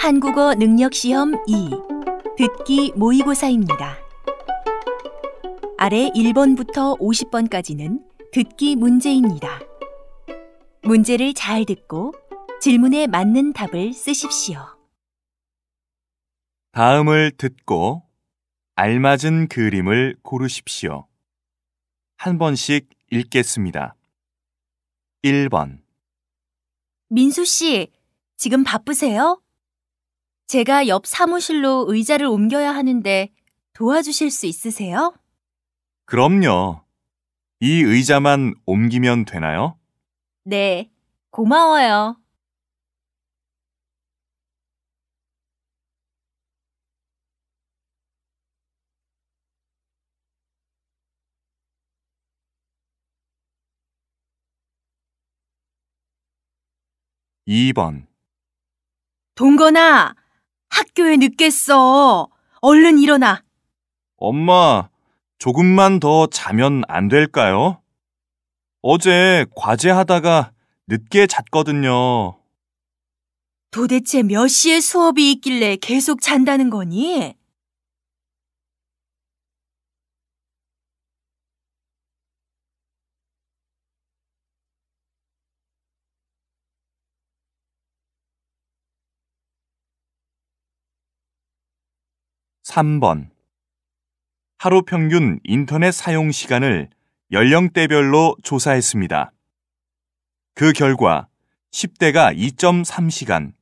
한국어 능력시험 2 듣기 모의고사입니다. 아래 1번부터 50번까지는 듣기 문제입니다. 문제를 잘 듣고 질문에 맞는 답을 쓰십시오. 다음을 듣고 알맞은 그림을 고르십시오. 한 번씩 읽겠습니다. 1번. 민수 씨, 지금 바쁘세요? 제가 옆 사무실로 의자를 옮겨야 하는데 도와주실 수 있으세요? 그럼요. 이 의자만 옮기면 되나요? 네, 고마워요. 2번. 동건아, 학교에 늦겠어. 얼른 일어나. 엄마, 조금만 더 자면 안 될까요? 어제 과제하다가 늦게 잤거든요. 도대체 몇 시에 수업이 있길래 계속 잔다는 거니? 삼 번. 하루 평균 인터넷 사용 시간을 연령대별로 조사했습니다. 그 결과 10대가 2.3시간,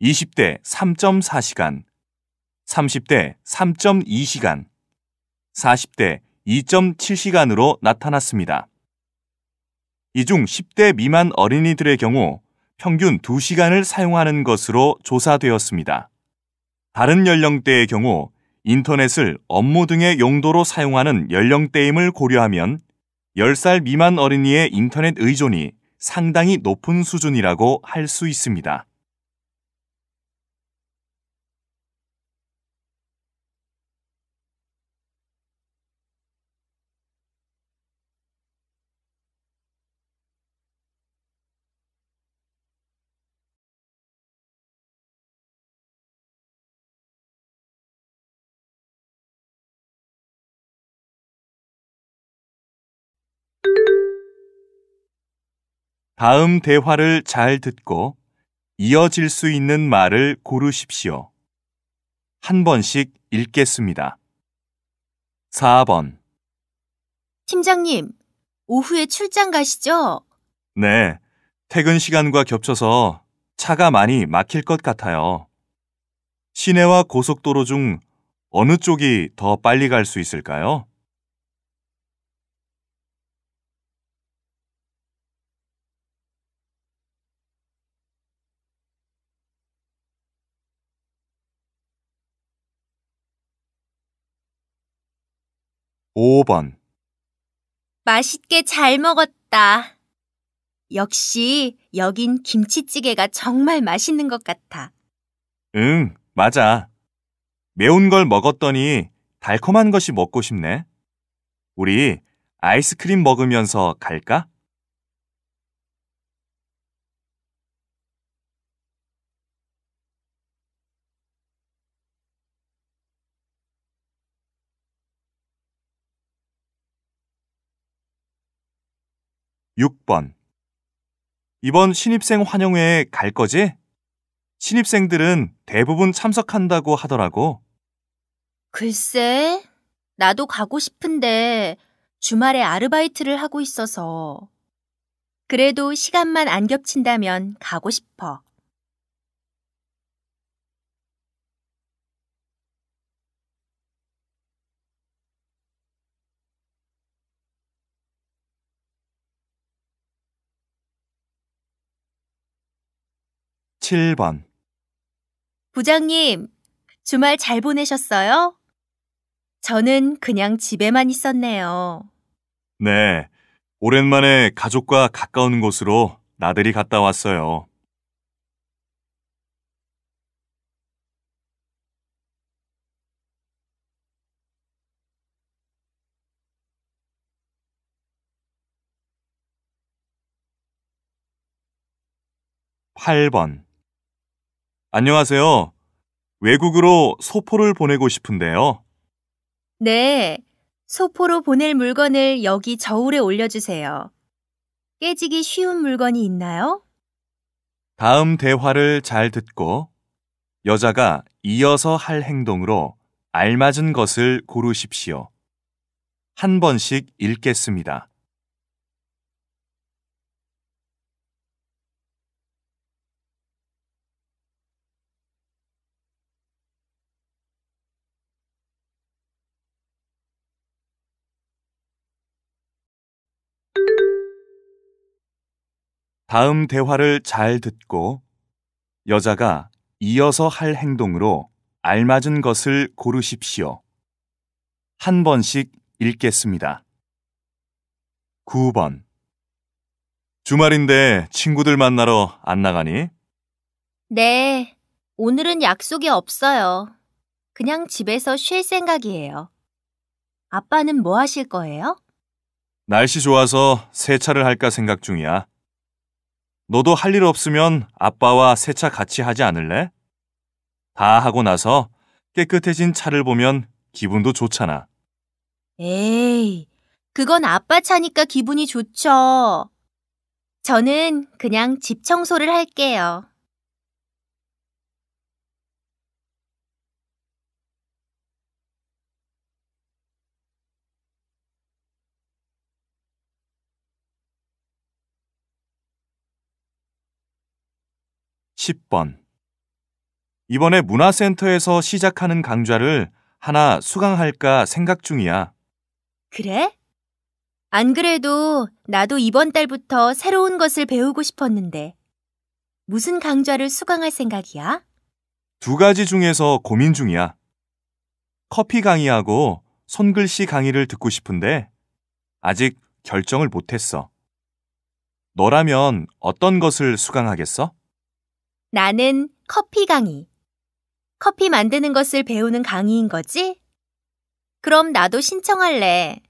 20대 3.4시간, 30대 3.2시간, 40대 2.7시간으로 나타났습니다. 이 중 10대 미만 어린이들의 경우 평균 2시간을 사용하는 것으로 조사되었습니다. 다른 연령대의 경우 인터넷을 업무 등의 용도로 사용하는 연령대임을 고려하면 10살 미만 어린이의 인터넷 의존이 상당히 높은 수준이라고 할 수 있습니다. 다음 대화를 잘 듣고 이어질 수 있는 말을 고르십시오. 한 번씩 읽겠습니다. 4번. 팀장님, 오후에 출장 가시죠? 네, 퇴근 시간과 겹쳐서 차가 많이 막힐 것 같아요. 시내와 고속도로 중 어느 쪽이 더 빨리 갈 수 있을까요? 5번. 맛있게 잘 먹었다. 역시 여긴 김치찌개가 정말 맛있는 것 같아. 응, 맞아. 매운 걸 먹었더니 달콤한 것이 먹고 싶네. 우리 아이스크림 먹으면서 갈까? 6번. 이번 신입생 환영회에 갈 거지? 신입생들은 대부분 참석한다고 하더라고. 글쎄, 나도 가고 싶은데 주말에 아르바이트를 하고 있어서. 그래도 시간만 안 겹친다면 가고 싶어. 7번. 부장님, 주말 잘 보내셨어요? 저는 그냥 집에만 있었네요. 네, 오랜만에 가족과 가까운 곳으로 나들이 갔다 왔어요. 8번. 안녕하세요. 외국으로 소포를 보내고 싶은데요. 네, 소포로 보낼 물건을 여기 저울에 올려주세요. 깨지기 쉬운 물건이 있나요? 다음 대화를 잘 듣고 여자가 이어서 할 행동으로 알맞은 것을 고르십시오. 한 번씩 읽겠습니다. 다음 대화를 잘 듣고 여자가 이어서 할 행동으로 알맞은 것을 고르십시오. 한 번씩 읽겠습니다. 9번. 주말인데 친구들 만나러 안 나가니? 네, 오늘은 약속이 없어요. 그냥 집에서 쉴 생각이에요. 아빠는 뭐 하실 거예요? 날씨 좋아서 세차를 할까 생각 중이야. 너도 할 일 없으면 아빠와 세차 같이 하지 않을래? 다 하고 나서 깨끗해진 차를 보면 기분도 좋잖아. 에이, 그건 아빠 차니까 기분이 좋죠. 저는 그냥 집 청소를 할게요. 10번. 이번에 문화센터에서 시작하는 강좌를 하나 수강할까 생각 중이야. 그래? 안 그래도 나도 이번 달부터 새로운 것을 배우고 싶었는데 무슨 강좌를 수강할 생각이야? 두 가지 중에서 고민 중이야. 커피 강의하고 손글씨 강의를 듣고 싶은데 아직 결정을 못했어. 너라면 어떤 것을 수강하겠어? 나는 커피 강의. 커피 만드는 것을 배우는 강의인 거지? 그럼 나도 신청할래.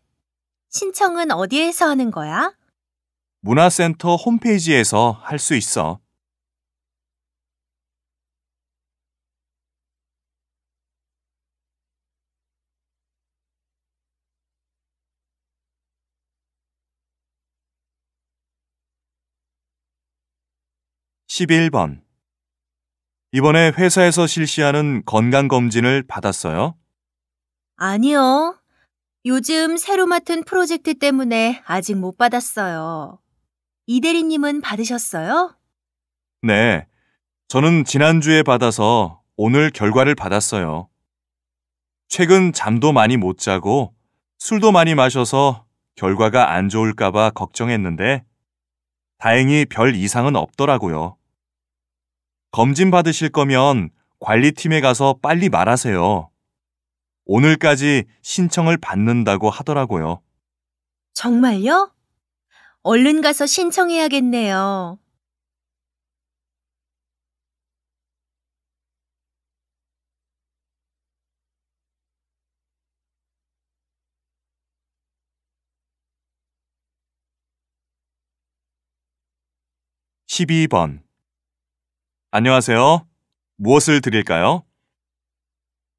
신청은 어디에서 하는 거야? 문화센터 홈페이지에서 할 수 있어. 11번. 이번에 회사에서 실시하는 건강검진을 받았어요? 아니요. 요즘 새로 맡은 프로젝트 때문에 아직 못 받았어요. 이 대리님은 받으셨어요? 네. 저는 지난주에 받아서 오늘 결과를 받았어요. 최근 잠도 많이 못 자고 술도 많이 마셔서 결과가 안 좋을까봐 걱정했는데 다행히 별 이상은 없더라고요. 검진 받으실 거면 관리팀에 가서 빨리 말하세요. 오늘까지 신청을 받는다고 하더라고요. 정말요? 얼른 가서 신청해야겠네요. 12번. 안녕하세요. 무엇을 드릴까요?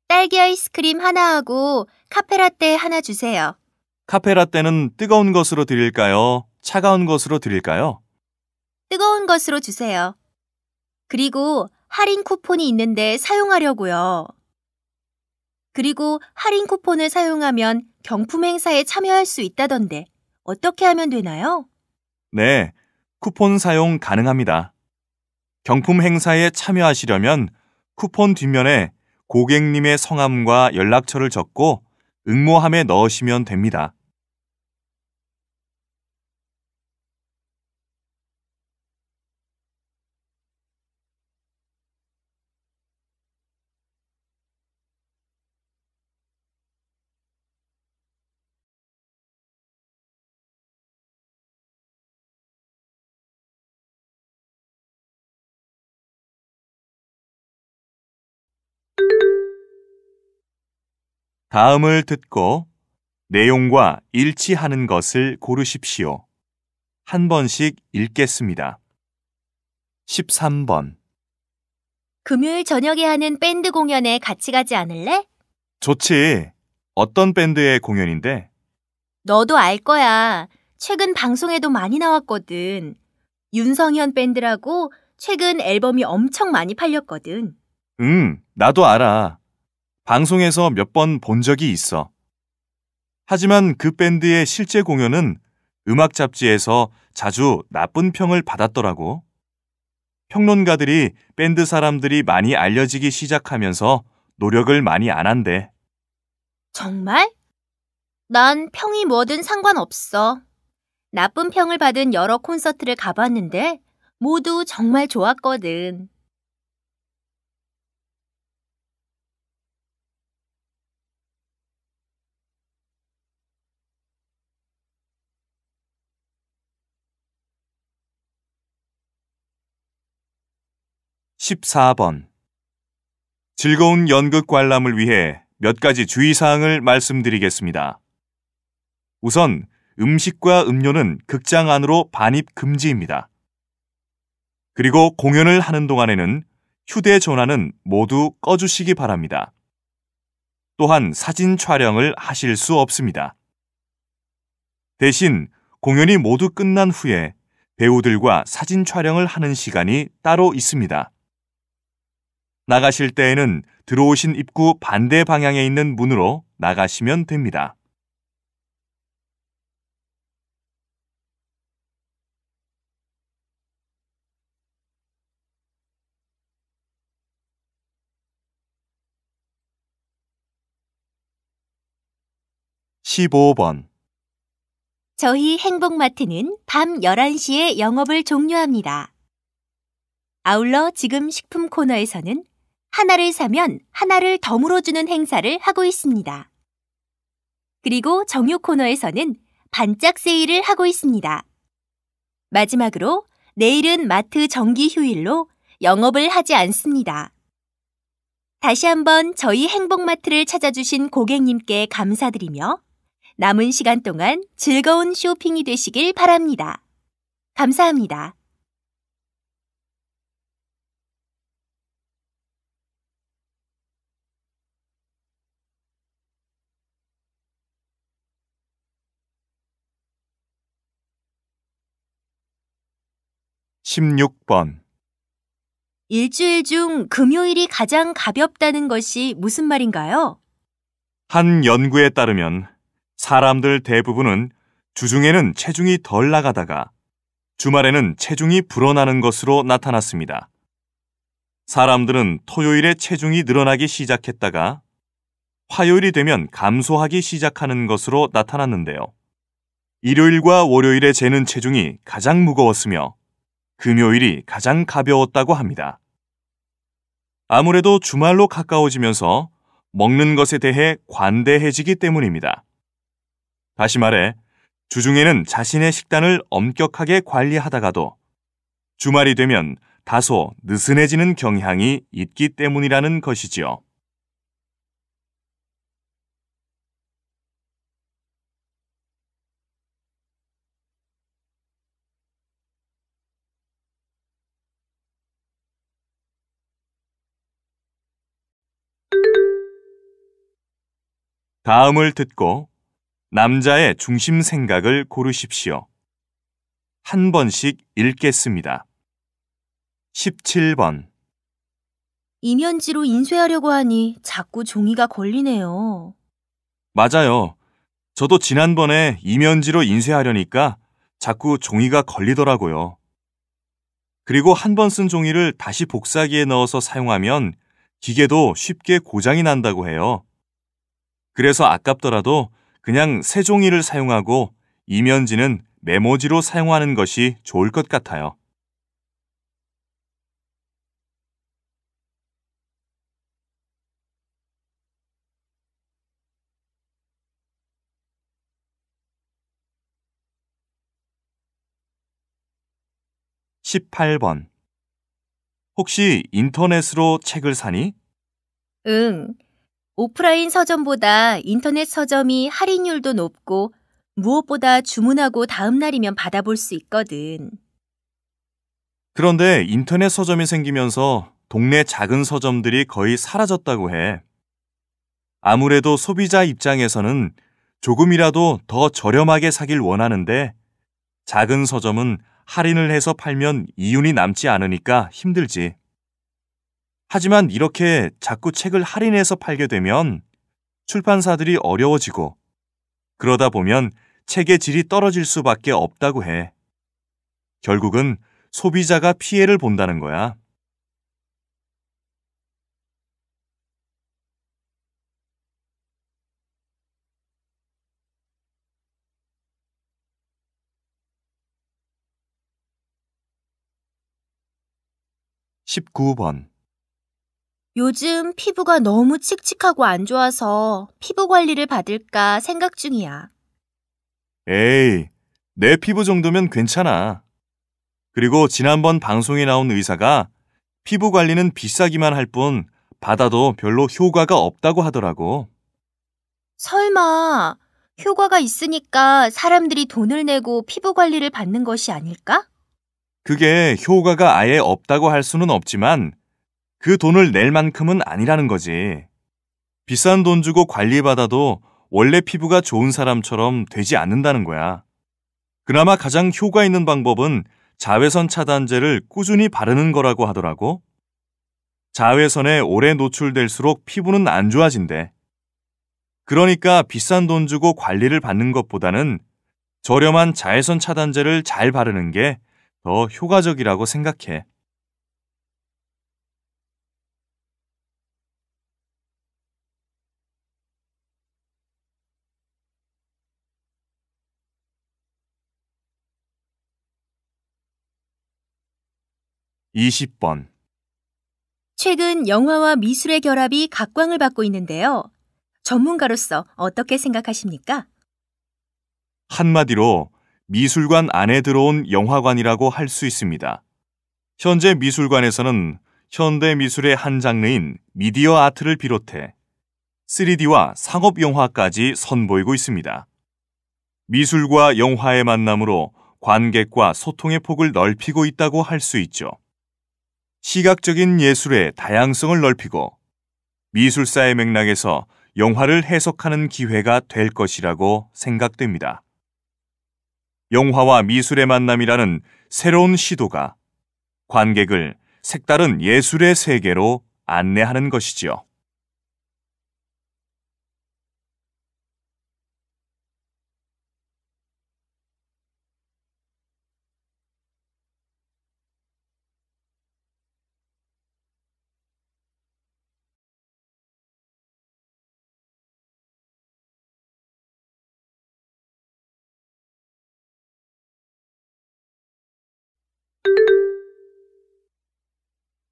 딸기 아이스크림 하나하고 카페라떼 하나 주세요. 카페라떼는 뜨거운 것으로 드릴까요? 차가운 것으로 드릴까요? 뜨거운 것으로 주세요. 그리고 할인 쿠폰이 있는데 사용하려고요. 그리고 할인 쿠폰을 사용하면 경품 행사에 참여할 수 있다던데 어떻게 하면 되나요? 네, 쿠폰 사용 가능합니다. 경품 행사에 참여하시려면 쿠폰 뒷면에 고객님의 성함과 연락처를 적고 응모함에 넣으시면 됩니다. '다음을 듣고 내용과 일치하는 것을 고르십시오. 한 번씩 읽겠습니다. 13번. 금요일 저녁에 하는 밴드 공연에 같이 가지 않을래? 좋지. 어떤 밴드의 공연인데? 너도 알 거야. 최근 방송에도 많이 나왔거든. 윤성현 밴드라고 최근 앨범이 엄청 많이 팔렸거든. 나도 알아. 방송에서 몇 번 본 적이 있어. 하지만 그 밴드의 실제 공연은 음악 잡지에서 자주 나쁜 평을 받았더라고. 평론가들이 밴드 사람들이 많이 알려지기 시작하면서 노력을 많이 안 한대. 정말? 난 평이 뭐든 상관없어. 나쁜 평을 받은 여러 콘서트를 가봤는데 모두 정말 좋았거든. 십사 번 즐거운 연극 관람을 위해 몇 가지 주의사항을 말씀드리겠습니다. 우선 음식과 음료는 극장 안으로 반입 금지입니다. 그리고 공연을 하는 동안에는 휴대전화는 모두 꺼주시기 바랍니다. 또한 사진 촬영을 하실 수 없습니다. 대신 공연이 모두 끝난 후에 배우들과 사진 촬영을 하는 시간이 따로 있습니다. 나가실 때에는 들어오신 입구 반대 방향에 있는 문으로 나가시면 됩니다. 십오 번 저희 행복마트는 밤 11시에 영업을 종료합니다. 아울러 지금 식품 코너에서는 하나를 사면 하나를 덤으로 주는 행사를 하고 있습니다. 그리고 정육 코너에서는 반짝 세일을 하고 있습니다. 마지막으로 내일은 마트 정기 휴일로 영업을 하지 않습니다. 다시 한번 저희 행복마트를 찾아주신 고객님께 감사드리며 남은 시간 동안 즐거운 쇼핑이 되시길 바랍니다. 감사합니다. 십육 번 일주일 중 금요일이 가장 가볍다는 것이 무슨 말인가요? 한 연구에 따르면 사람들 대부분은 주중에는 체중이 덜 나가다가 주말에는 체중이 불어나는 것으로 나타났습니다. 사람들은 토요일에 체중이 늘어나기 시작했다가 화요일이 되면 감소하기 시작하는 것으로 나타났는데요. 일요일과 월요일에 재는 체중이 가장 무거웠으며 금요일이 가장 가벼웠다고 합니다. 아무래도 주말로 가까워지면서 먹는 것에 대해 관대해지기 때문입니다. 다시 말해, 주중에는 자신의 식단을 엄격하게 관리하다가도 주말이 되면 다소 느슨해지는 경향이 있기 때문이라는 것이지요. 다음을 듣고 남자의 중심 생각을 고르십시오. 한 번씩 읽겠습니다. 17번 이면지로 인쇄하려고 하니 자꾸 종이가 걸리네요. 맞아요. 저도 지난번에 이면지로 인쇄하려니까 자꾸 종이가 걸리더라고요. 그리고 한 번 쓴 종이를 다시 복사기에 넣어서 사용하면 기계도 쉽게 고장이 난다고 해요. 그래서 아깝더라도 그냥 새 종이를 사용하고 이면지는 메모지로 사용하는 것이 좋을 것 같아요. 십팔 번 혹시 인터넷으로 책을 사니? 응. 오프라인 서점보다 인터넷 서점이 할인율도 높고 무엇보다 주문하고 다음 날이면 받아볼 수 있거든. 그런데 인터넷 서점이 생기면서 동네 작은 서점들이 거의 사라졌다고 해. 아무래도 소비자 입장에서는 조금이라도 더 저렴하게 사길 원하는데 작은 서점은 할인을 해서 팔면 이윤이 남지 않으니까 힘들지. 하지만 이렇게 자꾸 책을 할인해서 팔게 되면 출판사들이 어려워지고 그러다 보면 책의 질이 떨어질 수밖에 없다고 해. 결국은 소비자가 피해를 본다는 거야. 19번. 요즘 피부가 너무 칙칙하고 안 좋아서 피부 관리를 받을까 생각 중이야. 에이, 내 피부 정도면 괜찮아. 그리고 지난번 방송에 나온 의사가 피부 관리는 비싸기만 할 뿐 받아도 별로 효과가 없다고 하더라고. 설마 효과가 있으니까 사람들이 돈을 내고 피부 관리를 받는 것이 아닐까? 그게 효과가 아예 없다고 할 수는 없지만 그 돈을 낼 만큼은 아니라는 거지. 비싼 돈 주고 관리받아도 원래 피부가 좋은 사람처럼 되지 않는다는 거야. 그나마 가장 효과 있는 방법은 자외선 차단제를 꾸준히 바르는 거라고 하더라고. 자외선에 오래 노출될수록 피부는 안 좋아진대. 그러니까 비싼 돈 주고 관리를 받는 것보다는 저렴한 자외선 차단제를 잘 바르는 게 더 효과적이라고 생각해. 20번. 최근 영화와 미술의 결합이 각광을 받고 있는데요. 전문가로서 어떻게 생각하십니까? 한마디로 미술관 안에 들어온 영화관이라고 할 수 있습니다. 현재 미술관에서는 현대 미술의 한 장르인 미디어 아트를 비롯해 3D와 상업 영화까지 선보이고 있습니다. 미술과 영화의 만남으로 관객과 소통의 폭을 넓히고 있다고 할 수 있죠. 시각적인 예술의 다양성을 넓히고 미술사의 맥락에서 영화를 해석하는 기회가 될 것이라고 생각됩니다. 영화와 미술의 만남이라는 새로운 시도가 관객을 색다른 예술의 세계로 안내하는 것이지요.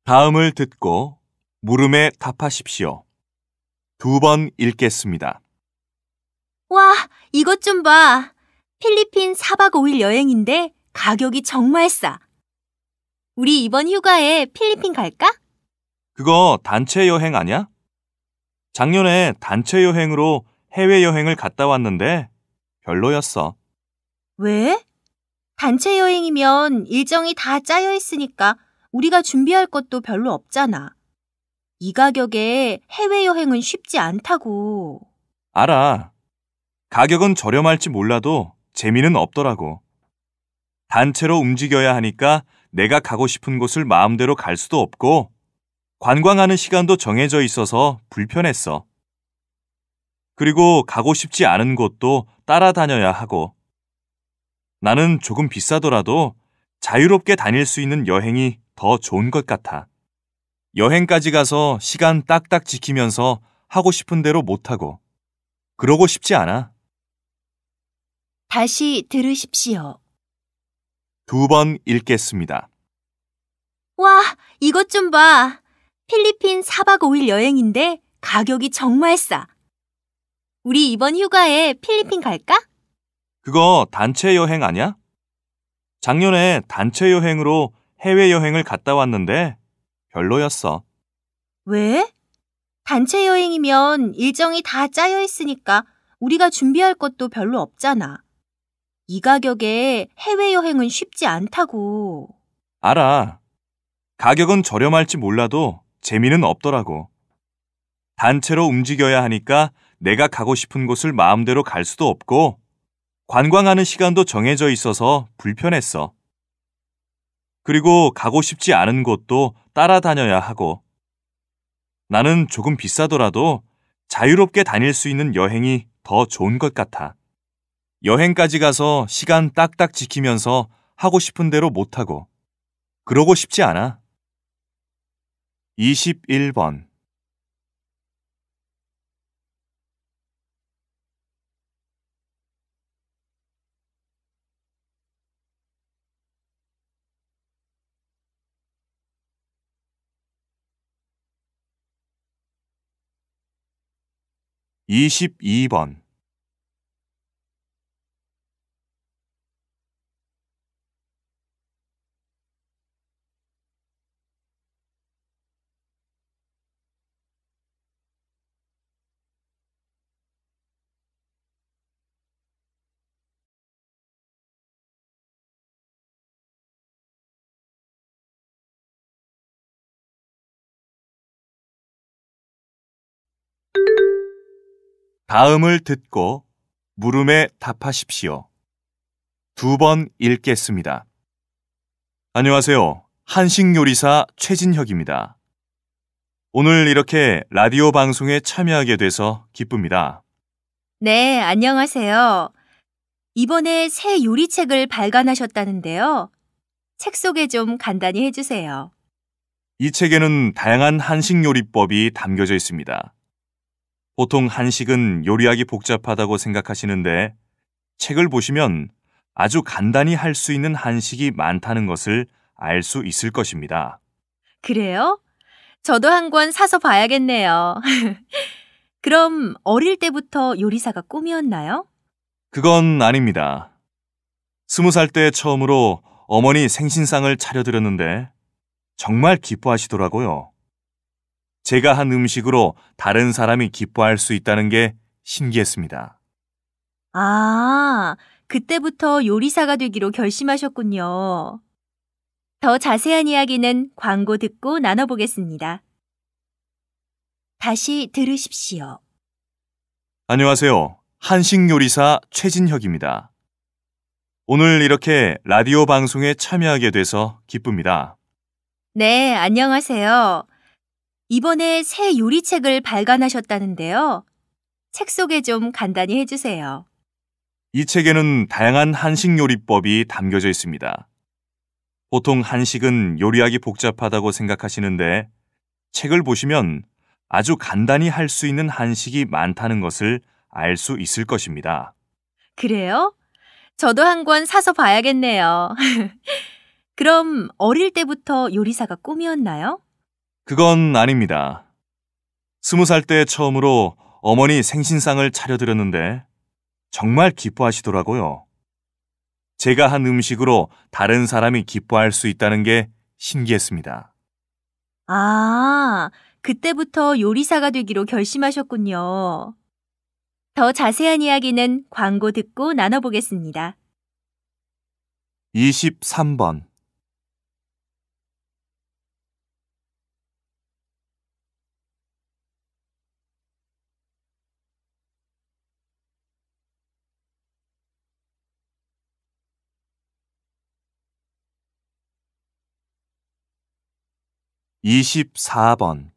다음을 듣고 물음에 답하십시오. 2번 읽겠습니다. 와, 이것 좀 봐. 필리핀 4박 5일 여행인데 가격이 정말 싸. 우리 이번 휴가에 필리핀 갈까? 그거 단체 여행 아니야? 작년에 단체 여행으로 해외여행을 갔다 왔는데 별로였어. 왜? 단체 여행이면 일정이 다 짜여 있으니까 우리가 준비할 것도 별로 없잖아. 이 가격에 해외여행은 쉽지 않다고. 알아. 가격은 저렴할지 몰라도 재미는 없더라고. 단체로 움직여야 하니까 내가 가고 싶은 곳을 마음대로 갈 수도 없고 관광하는 시간도 정해져 있어서 불편했어. 그리고 가고 싶지 않은 곳도 따라다녀야 하고 나는 조금 비싸더라도 자유롭게 다닐 수 있는 여행이 더 좋은 것 같아. 여행까지 가서 시간 딱딱 지키면서 하고 싶은 대로 못하고 그러고 싶지 않아. 다시 들으십시오. 2번 읽겠습니다. 와, 이것 좀 봐. 필리핀 4박 5일 여행인데 가격이 정말 싸. 우리 이번 휴가에 필리핀 갈까? 그거 단체 여행 아니야? 작년에 단체 여행으로 해외여행을 갔다 왔는데 별로였어. 왜? 단체 여행이면 일정이 다 짜여 있으니까 우리가 준비할 것도 별로 없잖아. 이 가격에 해외여행은 쉽지 않다고. 알아. 가격은 저렴할지 몰라도 재미는 없더라고. 단체로 움직여야 하니까 내가 가고 싶은 곳을 마음대로 갈 수도 없고 관광하는 시간도 정해져 있어서 불편했어. 그리고 가고 싶지 않은 곳도 따라다녀야 하고 나는 조금 비싸더라도 자유롭게 다닐 수 있는 여행이 더 좋은 것 같아. 여행까지 가서 시간 딱딱 지키면서 하고 싶은 대로 못하고 그러고 싶지 않아. 21번 22번 '다음을 듣고 물음에 답하십시오. 2번 읽겠습니다. 안녕하세요. 한식 요리사 최진혁입니다. 오늘 이렇게 라디오 방송에 참여하게 돼서 기쁩니다. 네, 안녕하세요. 이번에 새 요리책을 발간하셨다는데요. 책 소개 좀 간단히 해주세요. 이 책에는 다양한 한식 요리법이 담겨져 있습니다. 보통 한식은 요리하기 복잡하다고 생각하시는데 책을 보시면 아주 간단히 할 수 있는 한식이 많다는 것을 알 수 있을 것입니다. 그래요? 저도 한 권 사서 봐야겠네요. 그럼 어릴 때부터 요리사가 꿈이었나요? 그건 아닙니다. 20살 때 처음으로 어머니 생신상을 차려드렸는데 정말 기뻐하시더라고요. 제가 한 음식으로 다른 사람이 기뻐할 수 있다는 게 신기했습니다. 아, 그때부터 요리사가 되기로 결심하셨군요. 더 자세한 이야기는 광고 듣고 나눠보겠습니다. 다시 들으십시오. 안녕하세요. 한식 요리사 최진혁입니다. 오늘 이렇게 라디오 방송에 참여하게 돼서 기쁩니다. 네, 안녕하세요. 이번에 새 요리책을 발간하셨다는데요. 책 소개 좀 간단히 해주세요. 이 책에는 다양한 한식 요리법이 담겨져 있습니다. 보통 한식은 요리하기 복잡하다고 생각하시는데 책을 보시면 아주 간단히 할 수 있는 한식이 많다는 것을 알 수 있을 것입니다. 그래요? 저도 한 권 사서 봐야겠네요. 그럼 어릴 때부터 요리사가 꿈이었나요? 그건 아닙니다. 20살 때 처음으로 어머니 생신상을 차려드렸는데 정말 기뻐하시더라고요. 제가 한 음식으로 다른 사람이 기뻐할 수 있다는 게 신기했습니다. 아, 그때부터 요리사가 되기로 결심하셨군요. 더 자세한 이야기는 광고 듣고 나눠보겠습니다. 23번 24번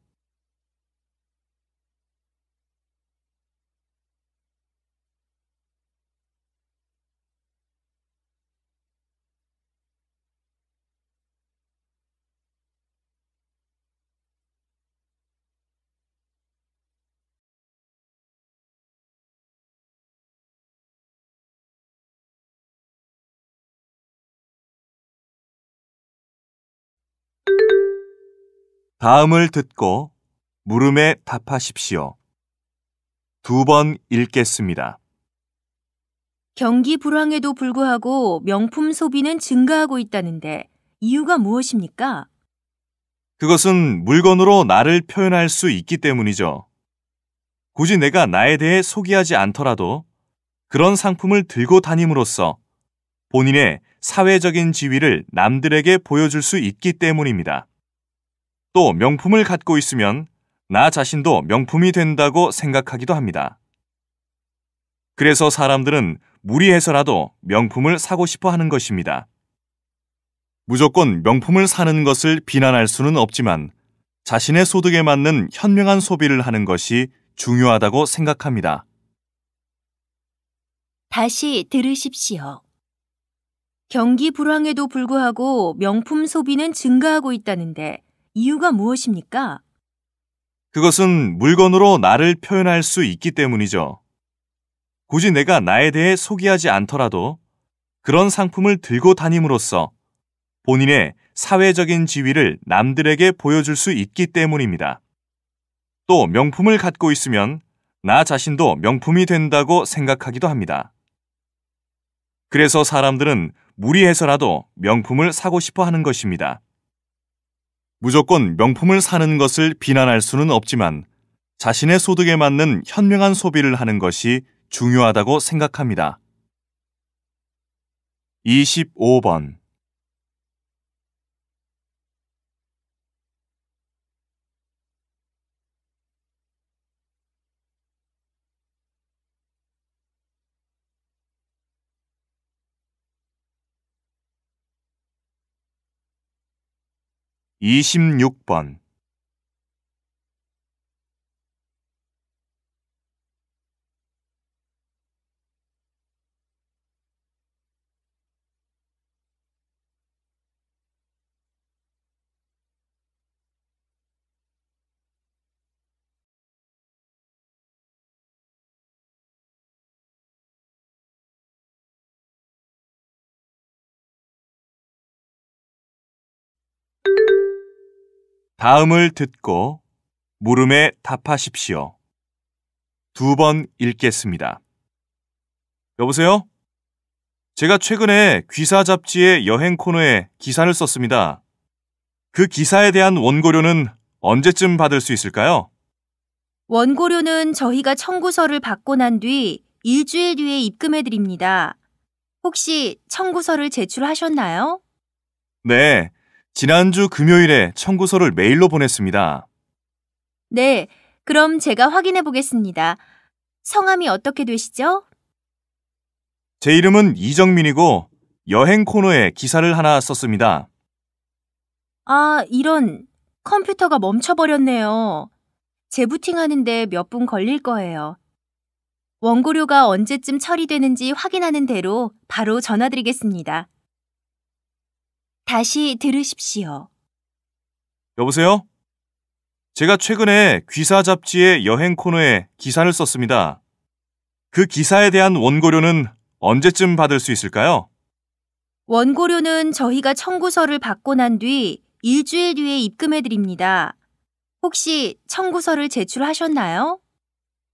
'다음을 듣고 물음에 답하십시오. 2번 읽겠습니다. 경기 불황에도 불구하고 명품 소비는 증가하고 있다는데 이유가 무엇입니까? 그것은 물건으로 나를 표현할 수 있기 때문이죠. 굳이 내가 나에 대해 소개하지 않더라도 그런 상품을 들고 다님으로써 본인의 사회적인 지위를 남들에게 보여줄 수 있기 때문입니다. 또 명품을 갖고 있으면 나 자신도 명품이 된다고 생각하기도 합니다. 그래서 사람들은 무리해서라도 명품을 사고 싶어 하는 것입니다. 무조건 명품을 사는 것을 비난할 수는 없지만 자신의 소득에 맞는 현명한 소비를 하는 것이 중요하다고 생각합니다. 다시 들으십시오. 경기 불황에도 불구하고 명품 소비는 증가하고 있다는데 이유가 무엇입니까? 그것은 물건으로 나를 표현할 수 있기 때문이죠. 굳이 내가 나에 대해 소개하지 않더라도 그런 상품을 들고 다님으로써 본인의 사회적인 지위를 남들에게 보여줄 수 있기 때문입니다. 또 명품을 갖고 있으면 나 자신도 명품이 된다고 생각하기도 합니다. 그래서 사람들은 무리해서라도 명품을 사고 싶어 하는 것입니다. 무조건 명품을 사는 것을 비난할 수는 없지만 자신의 소득에 맞는 현명한 소비를 하는 것이 중요하다고 생각합니다. 25번 26번 다음을 듣고 물음에 답하십시오. 2번 읽겠습니다. 여보세요? 제가 최근에 귀사 잡지의 여행 코너에 기사를 썼습니다. 그 기사에 대한 원고료는 언제쯤 받을 수 있을까요? 원고료는 저희가 청구서를 받고 난 뒤 일주일 뒤에 입금해 드립니다. 혹시 청구서를 제출하셨나요? 네, 지난주 금요일에 청구서를 메일로 보냈습니다. 네, 그럼 제가 확인해 보겠습니다. 성함이 어떻게 되시죠? 제 이름은 이정민이고 여행 코너에 기사를 하나 썼습니다. 아, 이런. 컴퓨터가 멈춰버렸네요. 재부팅하는데 몇 분 걸릴 거예요. 원고료가 언제쯤 처리되는지 확인하는 대로 바로 전화드리겠습니다. 다시 들으십시오. 여보세요? 제가 최근에 귀사 잡지의 여행 코너에 기사를 썼습니다. 그 기사에 대한 원고료는 언제쯤 받을 수 있을까요? 원고료는 저희가 청구서를 받고 난 뒤 일주일 뒤에 입금해 드립니다. 혹시 청구서를 제출하셨나요?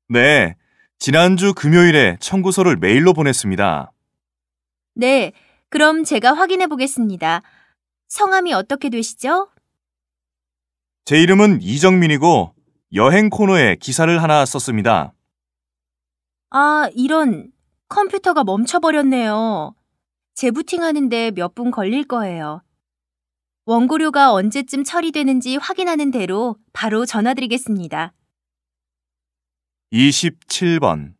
네, 지난주 금요일에 청구서를 메일로 보냈습니다. 네, 그럼 제가 확인해 보겠습니다. 성함이 어떻게 되시죠? 제 이름은 이정민이고 여행 코너에 기사를 하나 썼습니다. 아, 이런. 컴퓨터가 멈춰버렸네요. 재부팅하는데 몇 분 걸릴 거예요. 원고료가 언제쯤 처리되는지 확인하는 대로 바로 전화드리겠습니다. 27번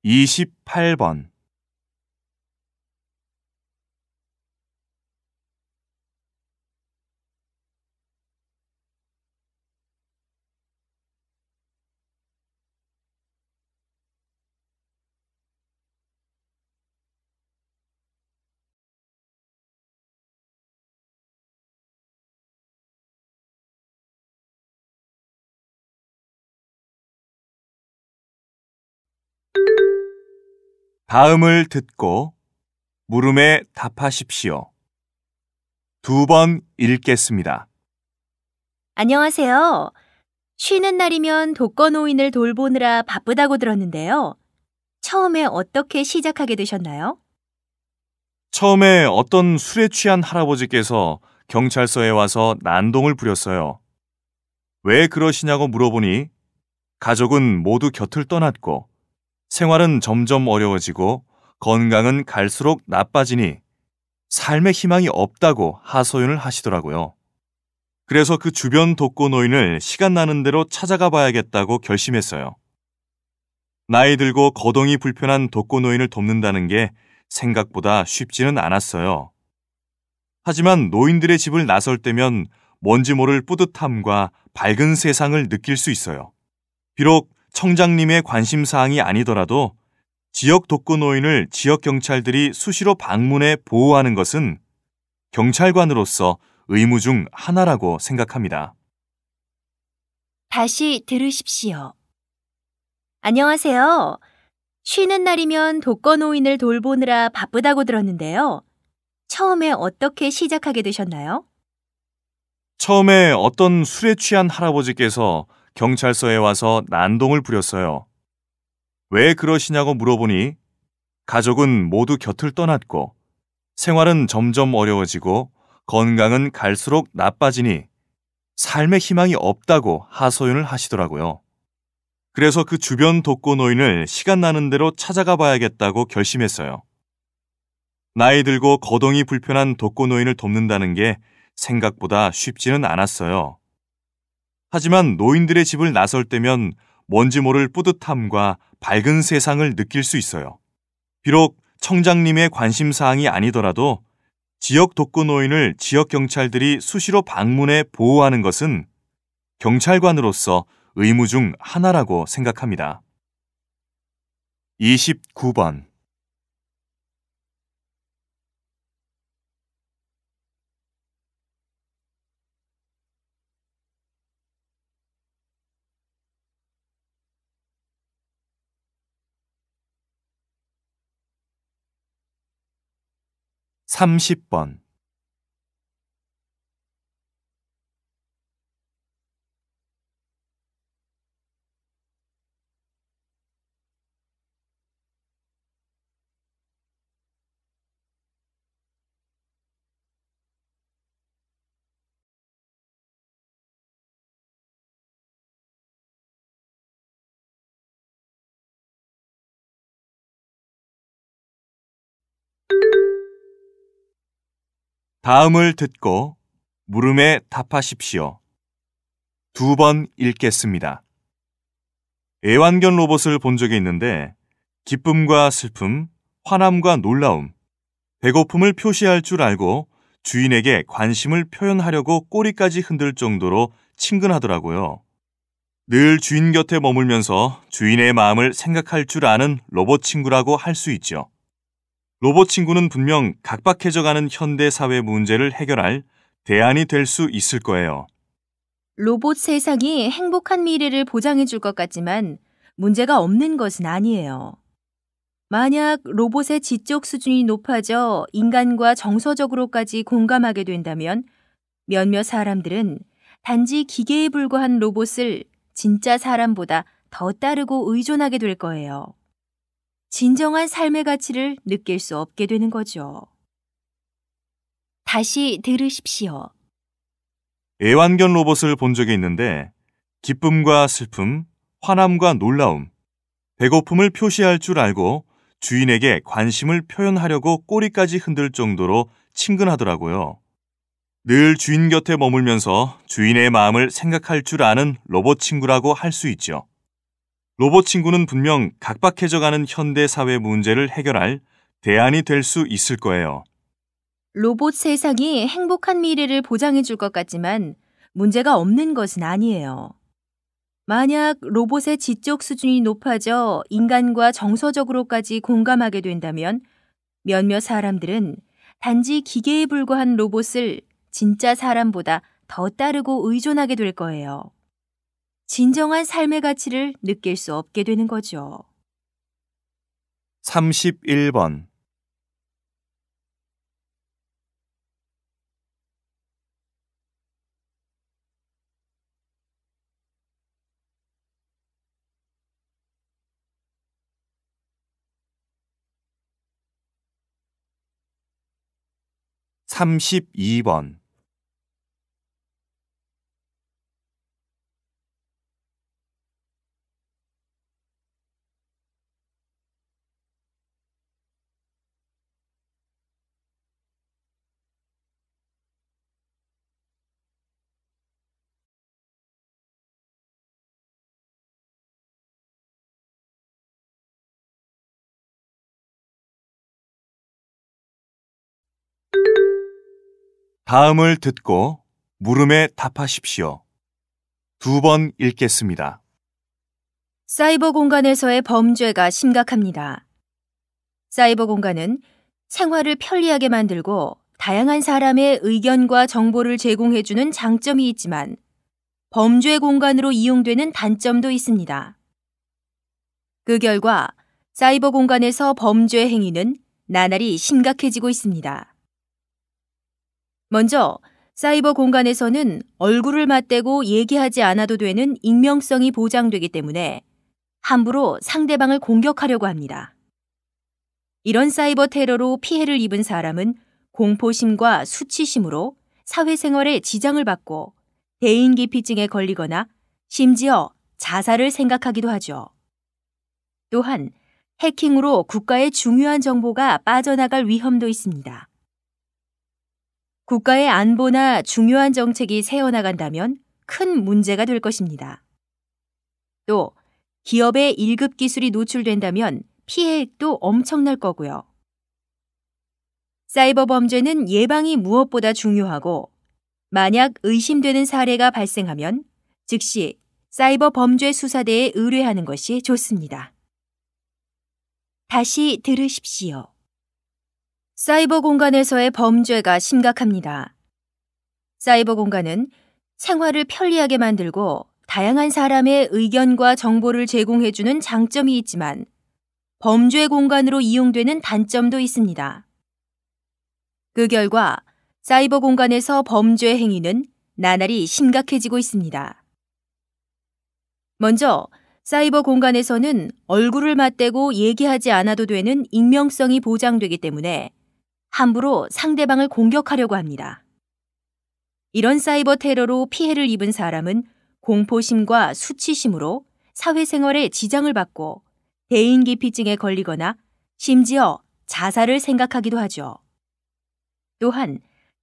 28번 다음을 듣고 물음에 답하십시오. 2번 읽겠습니다. 안녕하세요. 쉬는 날이면 독거노인을 돌보느라 바쁘다고 들었는데요. 처음에 어떻게 시작하게 되셨나요? 처음에 어떤 술에 취한 할아버지께서 경찰서에 와서 난동을 부렸어요. 왜 그러시냐고 물어보니 가족은 모두 곁을 떠났고 생활은 점점 어려워지고 건강은 갈수록 나빠지니 삶의 희망이 없다고 하소연을 하시더라고요. 그래서 그 주변 독거노인을 시간 나는 대로 찾아가 봐야겠다고 결심했어요. 나이 들고 거동이 불편한 독거노인을 돕는다는 게 생각보다 쉽지는 않았어요. 하지만 노인들의 집을 나설 때면 뭔지 모를 뿌듯함과 밝은 세상을 느낄 수 있어요. 비록 청장님의 관심사항이 아니더라도 지역 독거노인을 지역 경찰들이 수시로 방문해 보호하는 것은 경찰관으로서 의무 중 하나라고 생각합니다. 다시 들으십시오. 안녕하세요. 쉬는 날이면 독거노인을 돌보느라 바쁘다고 들었는데요. 처음에 어떻게 시작하게 되셨나요? 처음에 어떤 술에 취한 할아버지께서 경찰서에 와서 난동을 부렸어요. 왜 그러시냐고 물어보니 가족은 모두 곁을 떠났고 생활은 점점 어려워지고 건강은 갈수록 나빠지니 삶의 희망이 없다고 하소연을 하시더라고요. 그래서 그 주변 독거노인을 시간 나는 대로 찾아가 봐야겠다고 결심했어요. 나이 들고 거동이 불편한 독거노인을 돕는다는 게 생각보다 쉽지는 않았어요. 하지만 노인들의 집을 나설 때면 뭔지 모를 뿌듯함과 밝은 세상을 느낄 수 있어요. 비록 청장님의 관심사항이 아니더라도 지역 독거노인을 지역 경찰들이 수시로 방문해 보호하는 것은 경찰관으로서 의무 중 하나라고 생각합니다. 29번. 30번. 다음을 듣고 물음에 답하십시오. 2번 읽겠습니다. 애완견 로봇을 본 적이 있는데 기쁨과 슬픔, 화남과 놀라움, 배고픔을 표시할 줄 알고 주인에게 관심을 표현하려고 꼬리까지 흔들 정도로 친근하더라고요. 늘 주인 곁에 머물면서 주인의 마음을 생각할 줄 아는 로봇 친구라고 할 수 있죠. 로봇 친구는 분명 각박해져가는 현대 사회 문제를 해결할 대안이 될 수 있을 거예요. 로봇 세상이 행복한 미래를 보장해 줄 것 같지만 문제가 없는 것은 아니에요. 만약 로봇의 지적 수준이 높아져 인간과 정서적으로까지 공감하게 된다면 몇몇 사람들은 단지 기계에 불과한 로봇을 진짜 사람보다 더 따르고 의존하게 될 거예요. 진정한 삶의 가치를 느낄 수 없게 되는 거죠. 다시 들으십시오. 애완견 로봇을 본 적이 있는데 기쁨과 슬픔, 화남과 놀라움, 배고픔을 표시할 줄 알고 주인에게 관심을 표현하려고 꼬리까지 흔들 정도로 친근하더라고요. 늘 주인 곁에 머물면서 주인의 마음을 생각할 줄 아는 로봇 친구라고 할 수 있죠. 로봇 친구는 분명 각박해져가는 현대 사회 문제를 해결할 대안이 될 수 있을 거예요. 로봇 세상이 행복한 미래를 보장해 줄 것 같지만 문제가 없는 것은 아니에요. 만약 로봇의 지적 수준이 높아져 인간과 정서적으로까지 공감하게 된다면 몇몇 사람들은 단지 기계에 불과한 로봇을 진짜 사람보다 더 따르고 의존하게 될 거예요. 진정한 삶의 가치를 느낄 수 없게 되는 거죠. 31번. 32번. 다음을 듣고 물음에 답하십시오. 2번 읽겠습니다. 사이버 공간에서의 범죄가 심각합니다. 사이버 공간은 생활을 편리하게 만들고 다양한 사람의 의견과 정보를 제공해주는 장점이 있지만 범죄 공간으로 이용되는 단점도 있습니다. 그 결과 사이버 공간에서 범죄 행위는 나날이 심각해지고 있습니다. 먼저 사이버 공간에서는 얼굴을 맞대고 얘기하지 않아도 되는 익명성이 보장되기 때문에 함부로 상대방을 공격하려고 합니다. 이런 사이버 테러로 피해를 입은 사람은 공포심과 수치심으로 사회생활에 지장을 받고 대인기피증에 걸리거나 심지어 자살을 생각하기도 하죠. 또한 해킹으로 국가의 중요한 정보가 빠져나갈 위험도 있습니다. 국가의 안보나 중요한 정책이 새어나간다면 큰 문제가 될 것입니다. 또 기업의 1급 기술이 노출된다면 피해액도 엄청날 거고요. 사이버 범죄는 예방이 무엇보다 중요하고 만약 의심되는 사례가 발생하면 즉시 사이버 범죄 수사대에 의뢰하는 것이 좋습니다. 다시 들으십시오. 사이버 공간에서의 범죄가 심각합니다. 사이버 공간은 생활을 편리하게 만들고 다양한 사람의 의견과 정보를 제공해주는 장점이 있지만 범죄 공간으로 이용되는 단점도 있습니다. 그 결과 사이버 공간에서 범죄 행위는 나날이 심각해지고 있습니다. 먼저 사이버 공간에서는 얼굴을 맞대고 얘기하지 않아도 되는 익명성이 보장되기 때문에 함부로 상대방을 공격하려고 합니다. 이런 사이버 테러로 피해를 입은 사람은 공포심과 수치심으로 사회생활에 지장을 받고 대인기피증에 걸리거나 심지어 자살을 생각하기도 하죠. 또한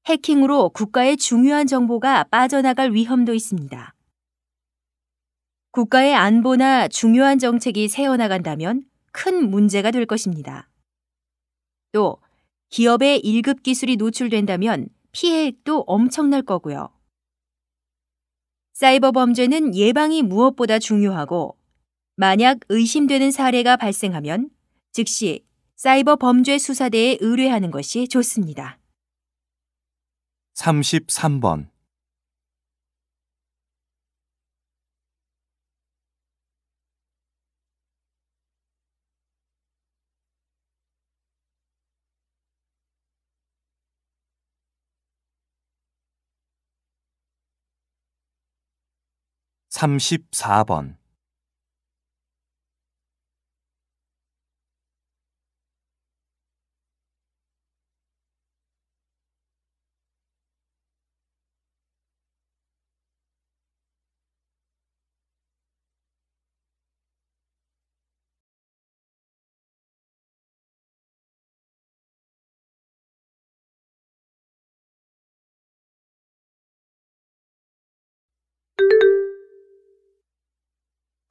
해킹으로 국가의 중요한 정보가 빠져나갈 위험도 있습니다. 국가의 안보나 중요한 정책이 새어나간다면 큰 문제가 될 것입니다. 또 기업의 1급 기술이 노출된다면 피해액도 엄청날 거고요. 사이버 범죄는 예방이 무엇보다 중요하고 만약 의심되는 사례가 발생하면 즉시 사이버 범죄 수사대에 의뢰하는 것이 좋습니다. 33번. 삼십사 번.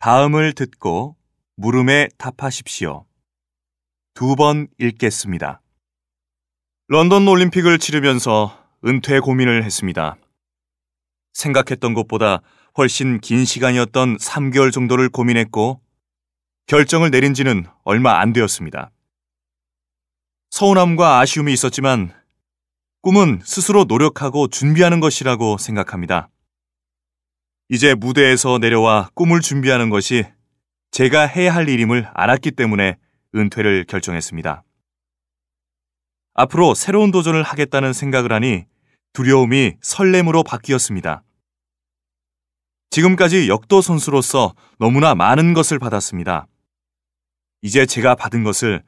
다음을 듣고 물음에 답하십시오. 2번 읽겠습니다. 런던 올림픽을 치르면서 은퇴 고민을 했습니다. 생각했던 것보다 훨씬 긴 시간이었던 3개월 정도를 고민했고 결정을 내린 지는 얼마 안 되었습니다. 서운함과 아쉬움이 있었지만 꿈은 스스로 노력하고 준비하는 것이라고 생각합니다. 이제 무대에서 내려와 꿈을 준비하는 것이 제가 해야 할 일임을 알았기 때문에 은퇴를 결정했습니다. 앞으로 새로운 도전을 하겠다는 생각을 하니 두려움이 설렘으로 바뀌었습니다. 지금까지 역도 선수로서 너무나 많은 것을 받았습니다. 이제 제가 받은 것을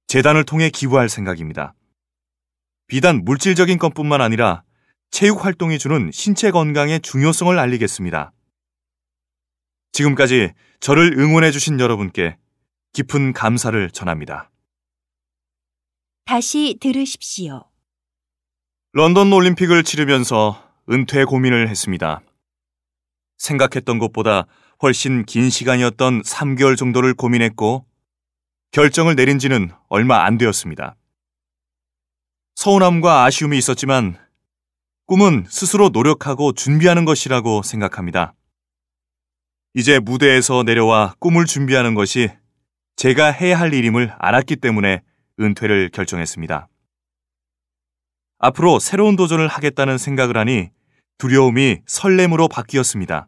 재단을 통해 기부할 생각입니다. 비단 물질적인 것뿐만 아니라 체육 활동이 주는 신체 건강의 중요성을 알리겠습니다. 지금까지 저를 응원해 주신 여러분께 깊은 감사를 전합니다. 다시 들으십시오. 런던 올림픽을 치르면서 은퇴 고민을 했습니다. 생각했던 것보다 훨씬 긴 시간이었던 3개월 정도를 고민했고 결정을 내린 지는 얼마 안 되었습니다. 서운함과 아쉬움이 있었지만 꿈은 스스로 노력하고 준비하는 것이라고 생각합니다. 이제 무대에서 내려와 꿈을 준비하는 것이 제가 해야 할 일임을 알았기 때문에 은퇴를 결정했습니다. 앞으로 새로운 도전을 하겠다는 생각을 하니 두려움이 설렘으로 바뀌었습니다.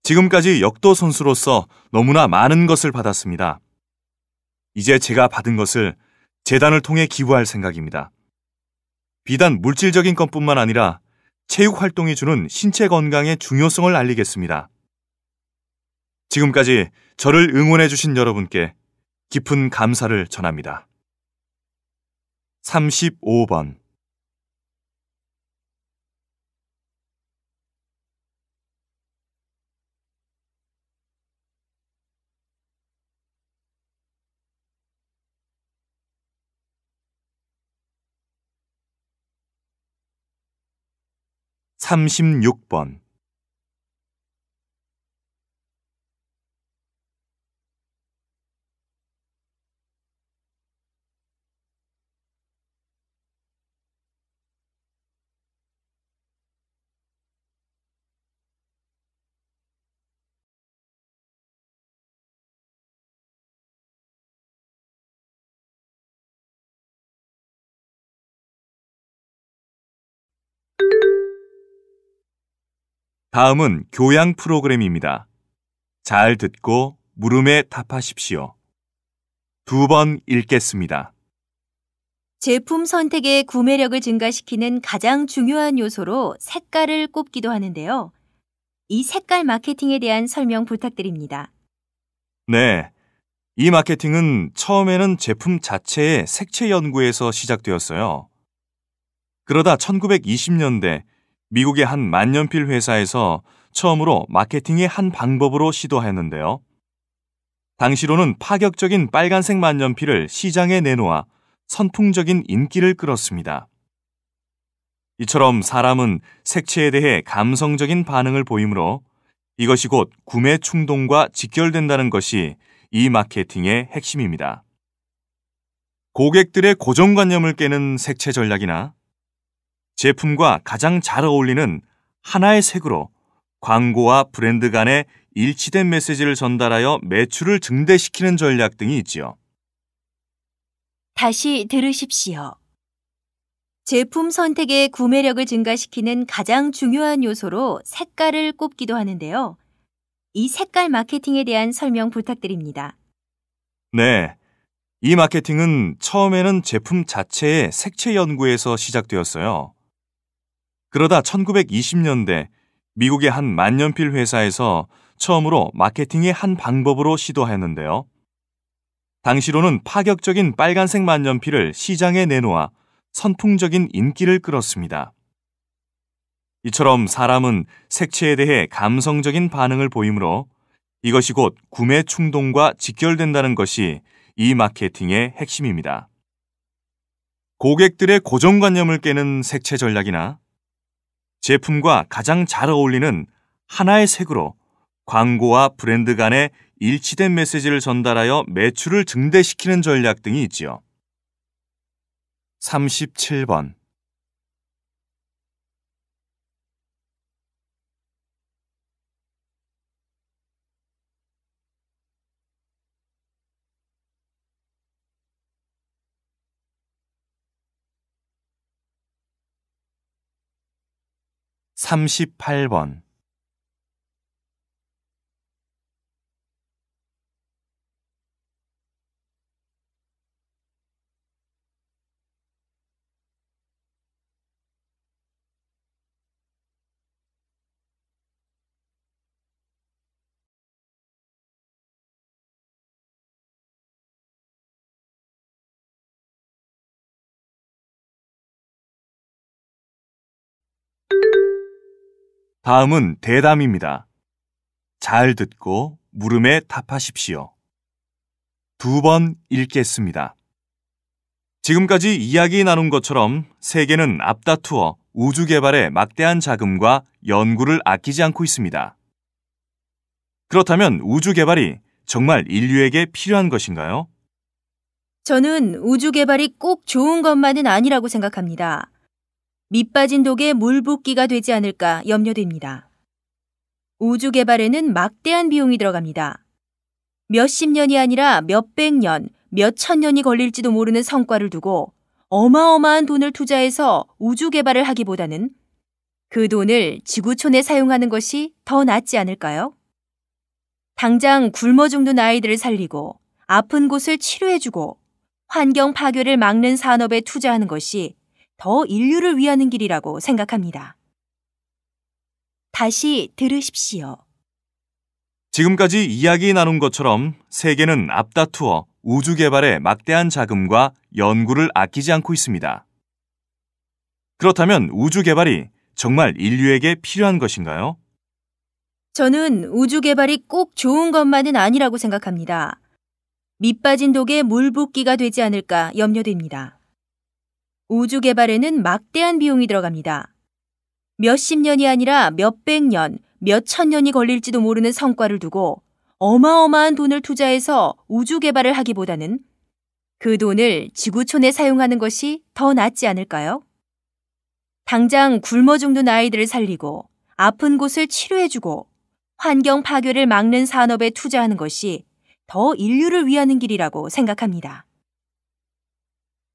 지금까지 역도 선수로서 너무나 많은 것을 받았습니다. 이제 제가 받은 것을 재단을 통해 기부할 생각입니다. 비단 물질적인 것뿐만 아니라 체육 활동이 주는 신체 건강의 중요성을 알리겠습니다. 지금까지 저를 응원해 주신 여러분께 깊은 감사를 전합니다. 35번. 삼십육 번. 다음은 교양 프로그램입니다. 잘 듣고 물음에 답하십시오. 2번 읽겠습니다. 제품 선택의 구매력을 증가시키는 가장 중요한 요소로 색깔을 꼽기도 하는데요. 이 색깔 마케팅에 대한 설명 부탁드립니다. 네, 이 마케팅은 처음에는 제품 자체의 색채 연구에서 시작되었어요. 그러다 1920년대 미국의 한 만년필 회사에서 처음으로 마케팅의 한 방법으로 시도하였는데요. 당시로는 파격적인 빨간색 만년필을 시장에 내놓아 선풍적인 인기를 끌었습니다. 이처럼 사람은 색채에 대해 감성적인 반응을 보이므로 이것이 곧 구매 충동과 직결된다는 것이 이 마케팅의 핵심입니다. 고객들의 고정관념을 깨는 색채 전략이나 제품과 가장 잘 어울리는 하나의 색으로 광고와 브랜드 간에 일치된 메시지를 전달하여 매출을 증대시키는 전략 등이 있지요. 다시 들으십시오. 제품 선택의 구매력을 증가시키는 가장 중요한 요소로 색깔을 꼽기도 하는데요. 이 색깔 마케팅에 대한 설명 부탁드립니다. 네, 이 마케팅은 처음에는 제품 자체의 색채 연구에서 시작되었어요. 그러다 1920년대 미국의 한 만년필 회사에서 처음으로 마케팅의 한 방법으로 시도하였는데요. 당시로는 파격적인 빨간색 만년필을 시장에 내놓아 선풍적인 인기를 끌었습니다. 이처럼 사람은 색채에 대해 감성적인 반응을 보이므로 이것이 곧 구매 충동과 직결된다는 것이 이 마케팅의 핵심입니다. 고객들의 고정관념을 깨는 색채 전략이나 제품과 가장 잘 어울리는 하나의 색으로 광고와 브랜드 간에 일치된 메시지를 전달하여 매출을 증대시키는 전략 등이 있지요. 37번. 삼십팔 번. 다음은 대담입니다. 잘 듣고 물음에 답하십시오. 2번 읽겠습니다. 지금까지 이야기 나눈 것처럼 세계는 앞다투어 우주 개발에 막대한 자금과 연구를 아끼지 않고 있습니다. 그렇다면 우주 개발이 정말 인류에게 필요한 것인가요? 저는 우주 개발이 꼭 좋은 것만은 아니라고 생각합니다. 밑 빠진 독에 물 붓기가 되지 않을까 염려됩니다. 우주 개발에는 막대한 비용이 들어갑니다. 몇십 년이 아니라 몇백 년, 몇천 년이 걸릴지도 모르는 성과를 두고 어마어마한 돈을 투자해서 우주 개발을 하기보다는 그 돈을 지구촌에 사용하는 것이 더 낫지 않을까요? 당장 굶어 죽는 아이들을 살리고 아픈 곳을 치료해주고 환경 파괴를 막는 산업에 투자하는 것이 더 인류를 위하는 길이라고 생각합니다. 다시 들으십시오. 지금까지 이야기 나눈 것처럼 세계는 앞다투어 우주 개발에 막대한 자금과 연구를 아끼지 않고 있습니다. 그렇다면 우주 개발이 정말 인류에게 필요한 것인가요? 저는 우주 개발이 꼭 좋은 것만은 아니라고 생각합니다. 밑 빠진 독에 물 붓기가 되지 않을까 염려됩니다. 우주 개발에는 막대한 비용이 들어갑니다. 몇십 년이 아니라 몇백 년, 몇천 년이 걸릴지도 모르는 성과를 두고 어마어마한 돈을 투자해서 우주 개발을 하기보다는 그 돈을 지구촌에 사용하는 것이 더 낫지 않을까요? 당장 굶어 죽는 아이들을 살리고 아픈 곳을 치료해주고 환경 파괴를 막는 산업에 투자하는 것이 더 인류를 위하는 길이라고 생각합니다.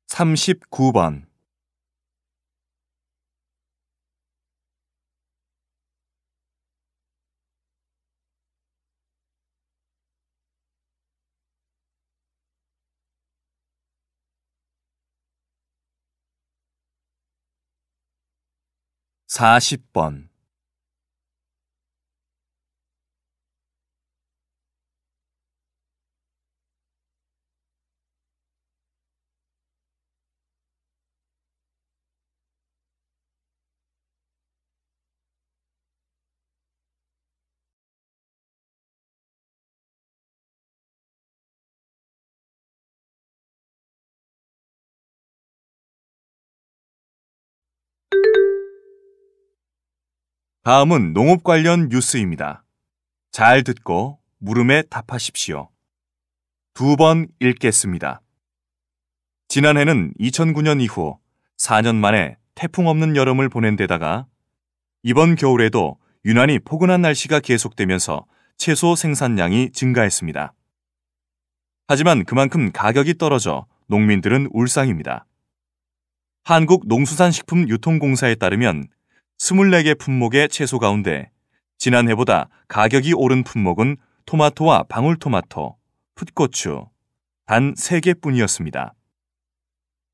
39번. 사십 번. 다음은 농업 관련 뉴스입니다. 잘 듣고 물음에 답하십시오. 2번 읽겠습니다. 지난해는 2009년 이후 4년 만에 태풍 없는 여름을 보낸 데다가 이번 겨울에도 유난히 포근한 날씨가 계속되면서 채소 생산량이 증가했습니다. 하지만 그만큼 가격이 떨어져 농민들은 울상입니다. 한국농수산식품유통공사에 따르면 24개 품목의 채소 가운데 지난해보다 가격이 오른 품목은 토마토와 방울토마토, 풋고추, 단 3개뿐이었습니다.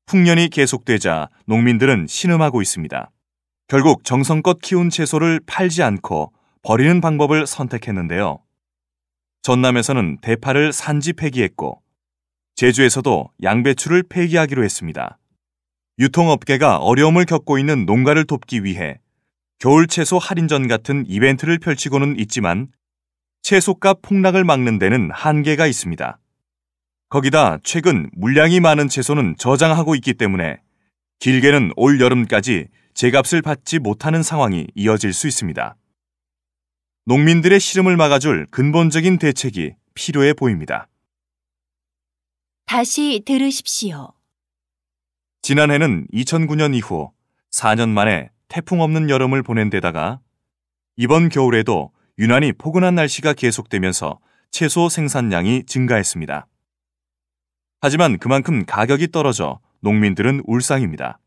풍년이 계속되자 농민들은 신음하고 있습니다. 결국 정성껏 키운 채소를 팔지 않고 버리는 방법을 선택했는데요. 전남에서는 대파를 산지 폐기했고 제주에서도 양배추를 폐기하기로 했습니다. 유통업계가 어려움을 겪고 있는 농가를 돕기 위해 겨울 채소 할인전 같은 이벤트를 펼치고는 있지만 채소값 폭락을 막는 데는 한계가 있습니다. 거기다 최근 물량이 많은 채소는 저장하고 있기 때문에 길게는 올 여름까지 제값을 받지 못하는 상황이 이어질 수 있습니다. 농민들의 시름을 막아줄 근본적인 대책이 필요해 보입니다. 다시 들으십시오. 지난해는 2009년 이후 4년 만에 태풍 없는 여름을 보낸 데다가 이번 겨울에도 유난히 포근한 날씨가 계속되면서 채소 생산량이 증가했습니다. 하지만 그만큼 가격이 떨어져 농민들은 울상입니다.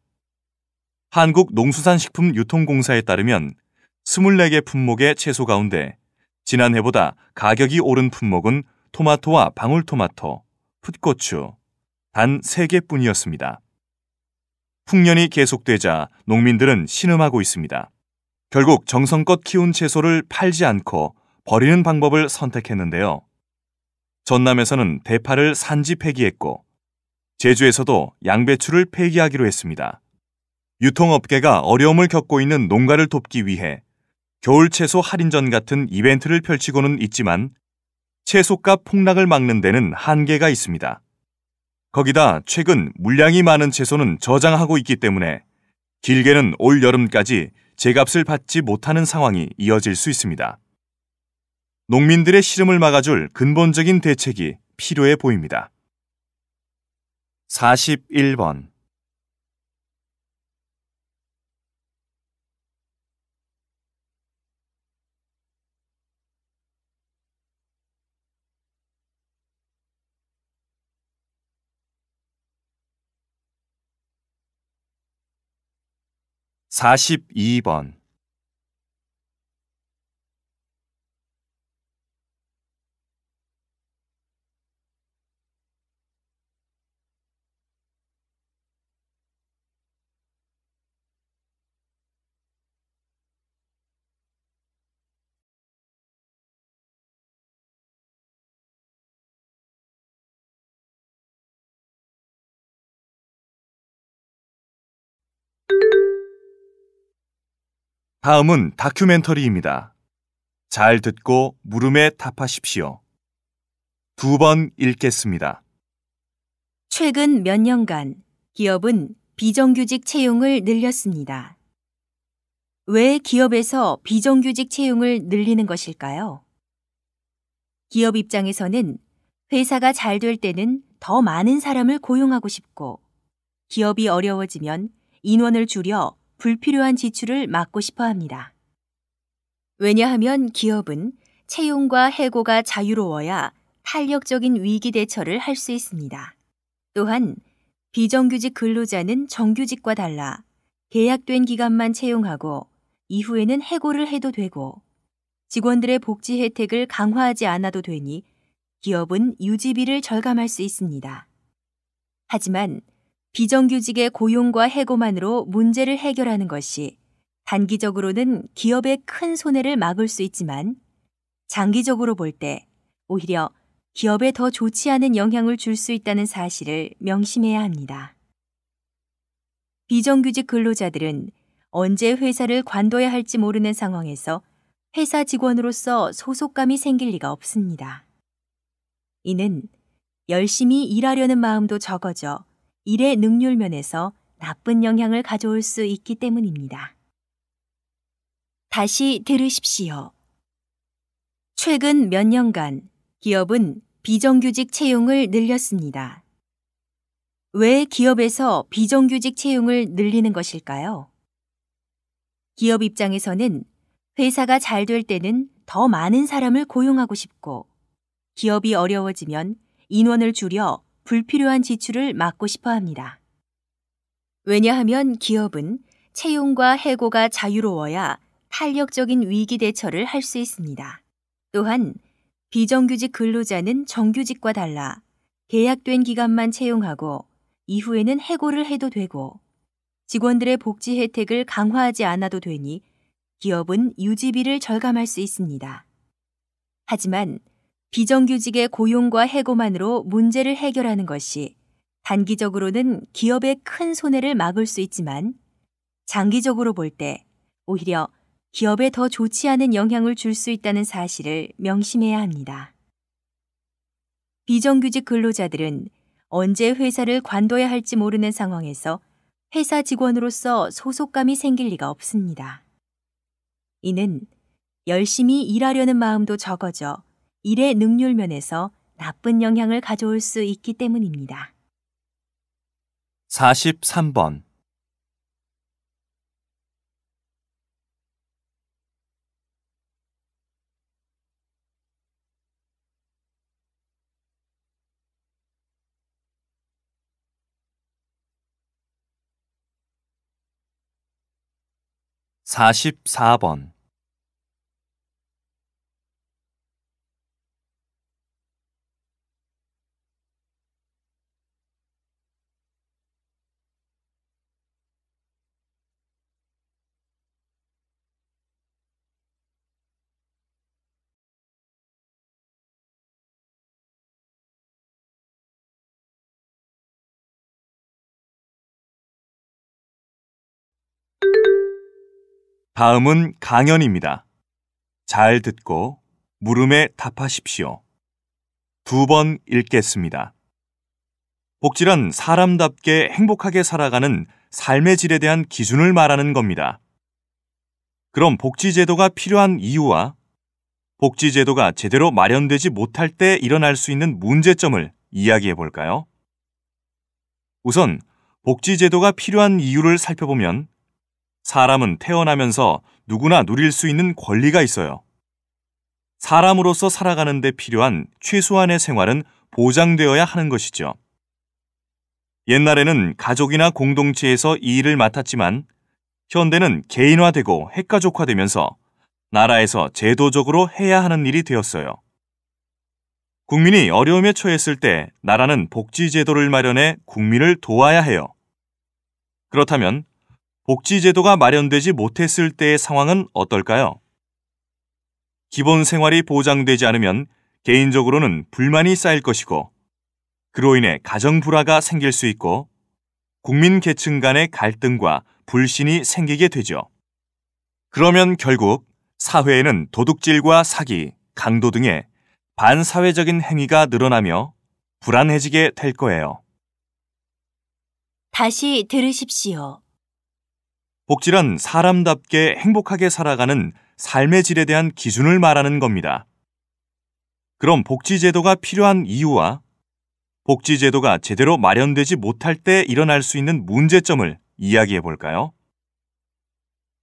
한국농수산식품유통공사에 따르면 24개 품목의 채소 가운데 지난해보다 가격이 오른 품목은 토마토와 방울토마토, 풋고추, 단 3개뿐이었습니다. 풍년이 계속되자 농민들은 신음하고 있습니다. 결국 정성껏 키운 채소를 팔지 않고 버리는 방법을 선택했는데요. 전남에서는 대파를 산지 폐기했고 제주에서도 양배추를 폐기하기로 했습니다. 유통업계가 어려움을 겪고 있는 농가를 돕기 위해 겨울 채소 할인전 같은 이벤트를 펼치고는 있지만 채소값 폭락을 막는 데는 한계가 있습니다. 거기다 최근 물량이 많은 채소는 저장하고 있기 때문에 길게는 올 여름까지 제값을 받지 못하는 상황이 이어질 수 있습니다. 농민들의 시름을 막아줄 근본적인 대책이 필요해 보입니다. 41번. 42번. 다음은 다큐멘터리입니다. 잘 듣고 물음에 답하십시오. 2번 읽겠습니다. 최근 몇 년간 기업은 비정규직 채용을 늘렸습니다. 왜 기업에서 비정규직 채용을 늘리는 것일까요? 기업 입장에서는 회사가 잘 될 때는 더 많은 사람을 고용하고 싶고, 기업이 어려워지면 인원을 줄여 불필요한 지출을 막고 싶어 합니다. 왜냐하면 기업은 채용과 해고가 자유로워야 탄력적인 위기 대처를 할 수 있습니다. 또한 비정규직 근로자는 정규직과 달라 계약된 기간만 채용하고 이후에는 해고를 해도 되고, 직원들의 복지 혜택을 강화하지 않아도 되니 기업은 유지비를 절감할 수 있습니다. 하지만 비정규직의 고용과 해고만으로 문제를 해결하는 것이 단기적으로는 기업의 큰 손해를 막을 수 있지만, 장기적으로 볼 때 오히려 기업에 더 좋지 않은 영향을 줄 수 있다는 사실을 명심해야 합니다. 비정규직 근로자들은 언제 회사를 관둬야 할지 모르는 상황에서 회사 직원으로서 소속감이 생길 리가 없습니다. 이는 열심히 일하려는 마음도 적어져 일의 능률 면에서 나쁜 영향을 가져올 수 있기 때문입니다. 다시 들으십시오. 최근 몇 년간 기업은 비정규직 채용을 늘렸습니다. 왜 기업에서 비정규직 채용을 늘리는 것일까요? 기업 입장에서는 회사가 잘 될 때는 더 많은 사람을 고용하고 싶고, 기업이 어려워지면 인원을 줄여 불필요한 지출을 막고 싶어 합니다. 왜냐하면 기업은 채용과 해고가 자유로워야 탄력적인 위기 대처를 할 수 있습니다. 또한 비정규직 근로자는 정규직과 달라 계약된 기간만 채용하고 이후에는 해고를 해도 되고, 직원들의 복지 혜택을 강화하지 않아도 되니 기업은 유지비를 절감할 수 있습니다. 하지만 비정규직의 고용과 해고만으로 문제를 해결하는 것이 단기적으로는 기업의 큰 손해를 막을 수 있지만, 장기적으로 볼 때 오히려 기업에 더 좋지 않은 영향을 줄 수 있다는 사실을 명심해야 합니다. 비정규직 근로자들은 언제 회사를 관둬야 할지 모르는 상황에서 회사 직원으로서 소속감이 생길 리가 없습니다. 이는 열심히 일하려는 마음도 적어져 일의 능률 면에서 나쁜 영향을 가져올 수 있기 때문입니다. 43번. (44번) 다음은 강연입니다. 잘 듣고 물음에 답하십시오. 2번 읽겠습니다. 복지란 사람답게 행복하게 살아가는 삶의 질에 대한 기준을 말하는 겁니다. 그럼 복지제도가 필요한 이유와 복지제도가 제대로 마련되지 못할 때 일어날 수 있는 문제점을 이야기해 볼까요? 우선 복지제도가 필요한 이유를 살펴보면, 사람은 태어나면서 누구나 누릴 수 있는 권리가 있어요. 사람으로서 살아가는 데 필요한 최소한의 생활은 보장되어야 하는 것이죠. 옛날에는 가족이나 공동체에서 이 일을 맡았지만 현대는 개인화되고 핵가족화되면서 나라에서 제도적으로 해야 하는 일이 되었어요. 국민이 어려움에 처했을 때 나라는 복지제도를 마련해 국민을 도와야 해요. 그렇다면 복지제도가 마련되지 못했을 때의 상황은 어떨까요? 기본 생활이 보장되지 않으면 개인적으로는 불만이 쌓일 것이고, 그로 인해 가정 불화가 생길 수 있고, 국민 계층 간의 갈등과 불신이 생기게 되죠. 그러면 결국 사회에는 도둑질과 사기, 강도 등의 반사회적인 행위가 늘어나며 불안해지게 될 거예요. 다시 들으십시오. 복지란 사람답게 행복하게 살아가는 삶의 질에 대한 기준을 말하는 겁니다. 그럼 복지제도가 필요한 이유와 복지제도가 제대로 마련되지 못할 때 일어날 수 있는 문제점을 이야기해 볼까요?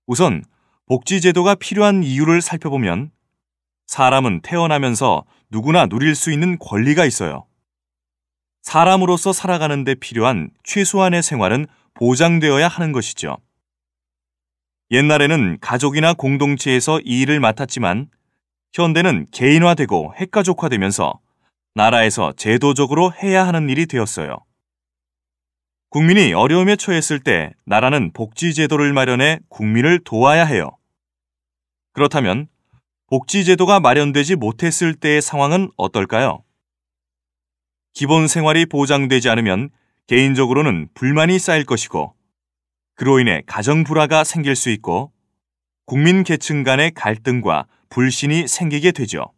우선 복지제도가 필요한 이유를 살펴보면 사람은 태어나면서 누구나 누릴 수 있는 권리가 있어요. 사람으로서 살아가는 데 필요한 최소한의 생활은 보장되어야 하는 것이죠. 옛날에는 가족이나 공동체에서 이 일을 맡았지만 현대는 개인화되고 핵가족화되면서 나라에서 제도적으로 해야 하는 일이 되었어요. 국민이 어려움에 처했을 때 나라는 복지제도를 마련해 국민을 도와야 해요. 그렇다면 복지제도가 마련되지 못했을 때의 상황은 어떨까요? 기본 생활이 보장되지 않으면 개인적으로는 불만이 쌓일 것이고, 그로 인해 가정 불화가 생길 수 있고, 국민 계층 간의 갈등과 불신이 생기게 되죠.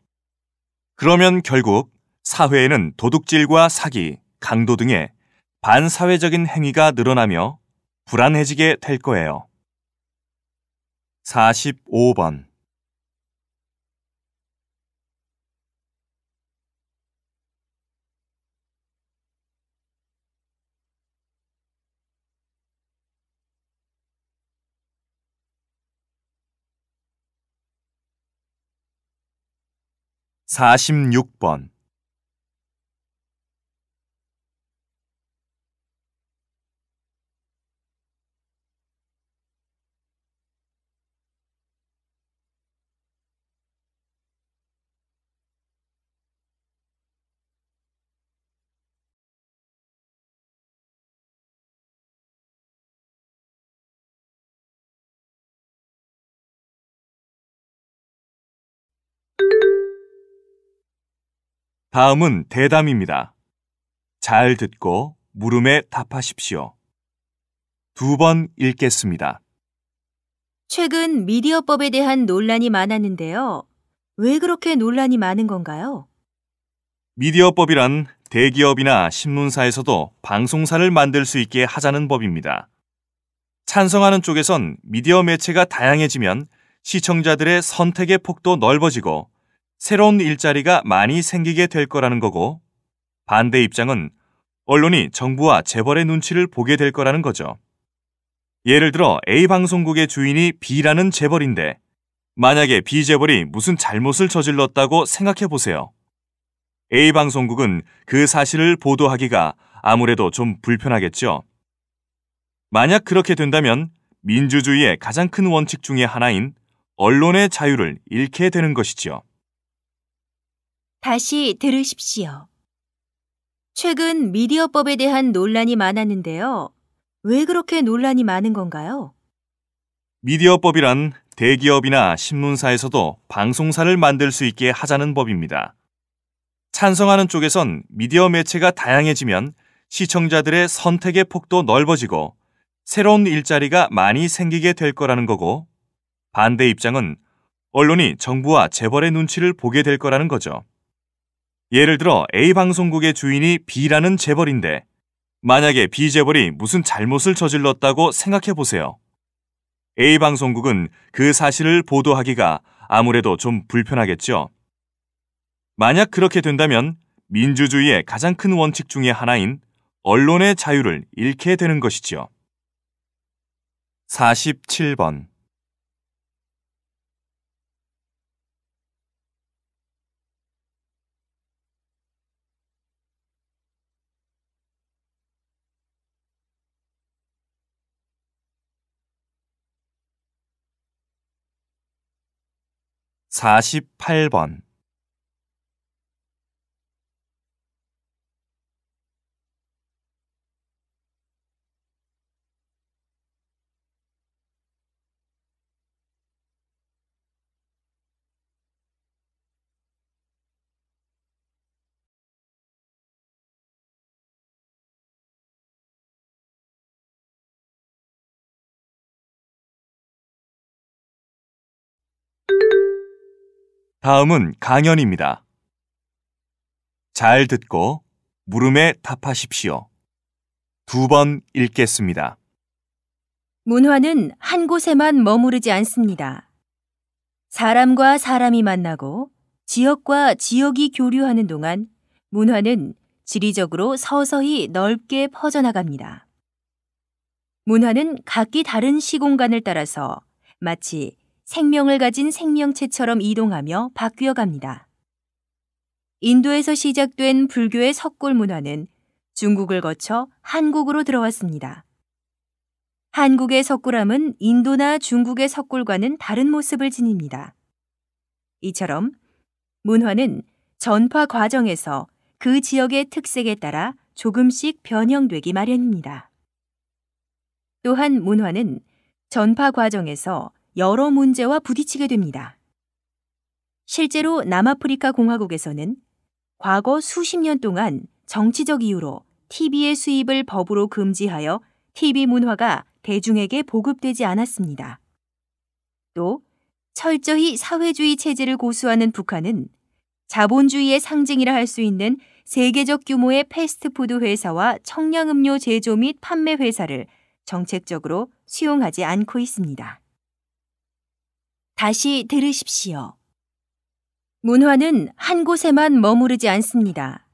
그러면 결국 사회에는 도둑질과 사기, 강도 등의 반사회적인 행위가 늘어나며 불안해지게 될 거예요. 45번. 46번. 다음은 대담입니다. 잘 듣고 물음에 답하십시오. 2번 읽겠습니다. 최근 미디어법에 대한 논란이 많았는데요. 왜 그렇게 논란이 많은 건가요? 미디어법이란 대기업이나 신문사에서도 방송사를 만들 수 있게 하자는 법입니다. 찬성하는 쪽에선 미디어 매체가 다양해지면 시청자들의 선택의 폭도 넓어지고 새로운 일자리가 많이 생기게 될 거라는 거고, 반대 입장은 언론이 정부와 재벌의 눈치를 보게 될 거라는 거죠. 예를 들어 A방송국의 주인이 B라는 재벌인데 만약에 B 재벌이 무슨 잘못을 저질렀다고 생각해 보세요. A방송국은 그 사실을 보도하기가 아무래도 좀 불편하겠죠. 만약 그렇게 된다면 민주주의의 가장 큰 원칙 중에 하나인 언론의 자유를 잃게 되는 것이지요. 다시 들으십시오. 최근 미디어법에 대한 논란이 많았는데요. 왜 그렇게 논란이 많은 건가요? 미디어법이란 대기업이나 신문사에서도 방송사를 만들 수 있게 하자는 법입니다. 찬성하는 쪽에선 미디어 매체가 다양해지면 시청자들의 선택의 폭도 넓어지고 새로운 일자리가 많이 생기게 될 거라는 거고, 반대 입장은 언론이 정부와 재벌의 눈치를 보게 될 거라는 거죠. 예를 들어 A방송국의 주인이 B라는 재벌인데 만약에 B 재벌이 무슨 잘못을 저질렀다고 생각해 보세요. A방송국은 그 사실을 보도하기가 아무래도 좀 불편하겠죠. 만약 그렇게 된다면 민주주의의 가장 큰 원칙 중에 하나인 언론의 자유를 잃게 되는 것이지요. 47번. 48번. 다음은 강연입니다. 잘 듣고 물음에 답하십시오. 2번 읽겠습니다. 문화는 한 곳에만 머무르지 않습니다. 사람과 사람이 만나고 지역과 지역이 교류하는 동안 문화는 지리적으로 서서히 넓게 퍼져나갑니다. 문화는 각기 다른 시공간을 따라서 마치 생명을 가진 생명체처럼 이동하며 바뀌어 갑니다. 인도에서 시작된 불교의 석굴 문화는 중국을 거쳐 한국으로 들어왔습니다. 한국의 석굴암은 인도나 중국의 석굴과는 다른 모습을 지닙니다. 이처럼 문화는 전파 과정에서 그 지역의 특색에 따라 조금씩 변형되기 마련입니다. 또한 문화는 전파 과정에서 여러 문제와 부딪히게 됩니다. 실제로 남아프리카 공화국에서는 과거 수십 년 동안 정치적 이유로 TV의 수입을 법으로 금지하여 TV 문화가 대중에게 보급되지 않았습니다. 또 철저히 사회주의 체제를 고수하는 북한은 자본주의의 상징이라 할 수 있는 세계적 규모의 패스트푸드 회사와 청량음료 제조 및 판매 회사를 정책적으로 수용하지 않고 있습니다. 다시 들으십시오. 문화는 한 곳에만 머무르지 않습니다.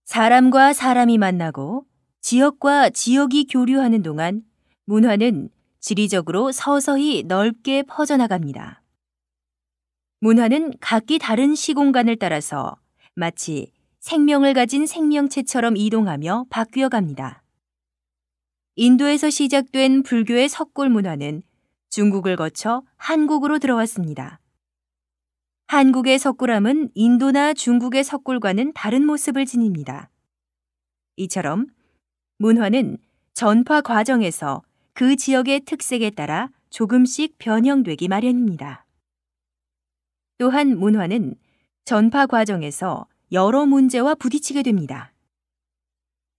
사람과 사람이 만나고 지역과 지역이 교류하는 동안 문화는 지리적으로 서서히 넓게 퍼져나갑니다. 문화는 각기 다른 시공간을 따라서 마치 생명을 가진 생명체처럼 이동하며 바뀌어 갑니다. 인도에서 시작된 불교의 석굴 문화는 중국을 거쳐 한국으로 들어왔습니다. 한국의 석굴암은 인도나 중국의 석굴과는 다른 모습을 지닙니다. 이처럼 문화는 전파 과정에서 그 지역의 특색에 따라 조금씩 변형되기 마련입니다. 또한 문화는 전파 과정에서 여러 문제와 부딪히게 됩니다.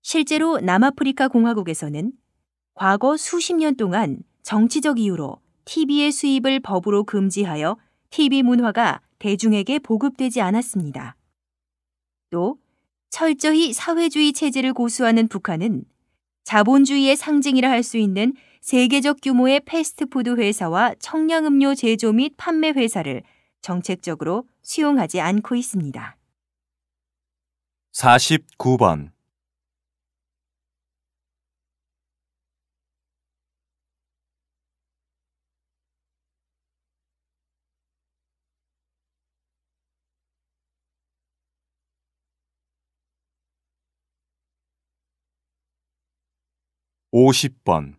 실제로 남아프리카 공화국에서는 과거 수십 년 동안 정치적 이유로 TV의 수입을 법으로 금지하여 TV 문화가 대중에게 보급되지 않았습니다. 또 철저히 사회주의 체제를 고수하는 북한은 자본주의의 상징이라 할 수 있는 세계적 규모의 패스트푸드 회사와 청량음료 제조 및 판매 회사를 정책적으로 수용하지 않고 있습니다. 49번. (50번)